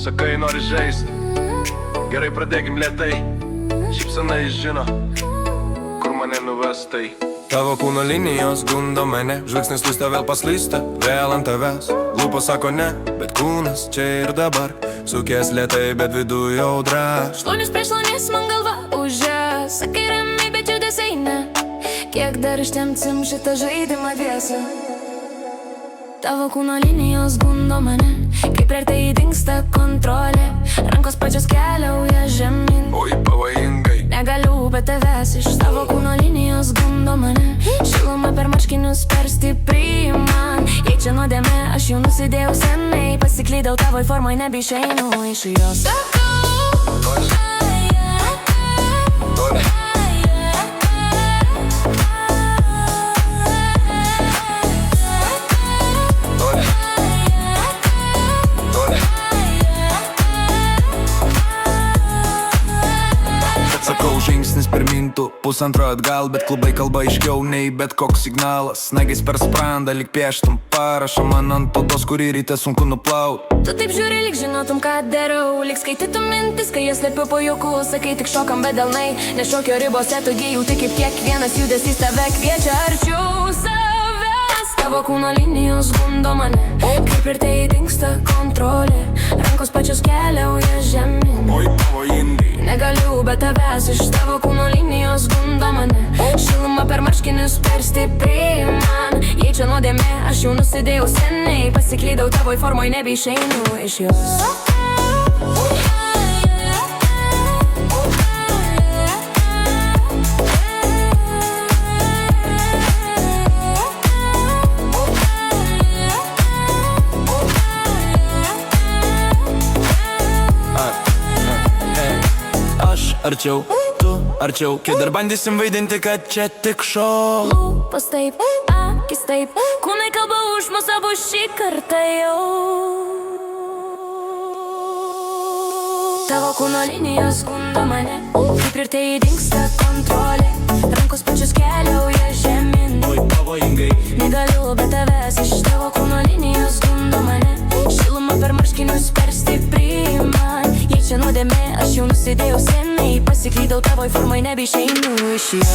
Sakai nori žaisti, gerai pradėkim lėtai. Šypsena žino, kur mane nuves tai. Tavo kūno linijos gundo mane, žvilgsnis lūsta vėl paslysta, vėl ant tavęs. Lūpos sako ne, bet kūnas čia ir dabar. Sukės lėtai, bet viduje audra. Šlaunis prieš šlaunis, man galva užė. Sakai ramiai, bet judesiai ne. Kiek dar ištempsim šitą žaidimą dviese. Tavo kūno linijos gundo mane, kaip priartėjai dingsta kontrolė. Rankos pačios keliauja žemyn. Oi, pavojingai. Negaliu be tavęs, iš tavo kūno linijos gundo mane. Šiluma per marškinius per stipriai man. Jei čia nuodėmė, aš jau nusidėjau senai. Pasiklydau tavoj formoj, nebeišeinu iš jos. Sakau, žingsnis pirmintų, pusantro atgal, bet klubai kalba aiškiau nei bet koks signalas. Nagais per sprandą, lyg pieštum parašą man ant odos, kurį ryte sunku nuplaut. Tu taip žiūri, lyg žinotum, ką darau, lyg skaitytum mintis, kai jas slėpiu po juokų. Sakai, tik šokam, bet delnai, ne šokio ribose tu gijau, tik kaip kiekvienas judesys tave kviečia arčiau savęs. Tavo kūno linijos gundo mane, kaip ir tai dingsta kontrolė. Rankos pačios keliauja žemyn. Oi, pavojingai. Negaliu be tavęs, iš tavo kūno linijos gundo mane. Šiluma per marškinius per stipriai man. Jei čia nuodėmė, aš jau nusidėjau senai. Pasiklydau tavoj formoj, nebeišeinu iš jos. Arčiau, tu arčiau, kai dar bandysim vaidinti, kad čia tik šou. Lūpos taip, akis taip, kūnai kalba už mus abu šį kartą jau. Tavo kūno linijos gundo mane, kaip ir tai dingsta kontrolė. Rankos pačios keliauja žemyn. Oi, pavojingai. Negaliu be tavęs, iš tavo kūno linijos gundo mane. Šiluma per marškinius per stipriai man. Jei čia nuodėmė, aš jau nusidėjau senai. Pasiklydau tavoj formoj, nebeišeinu iš jos.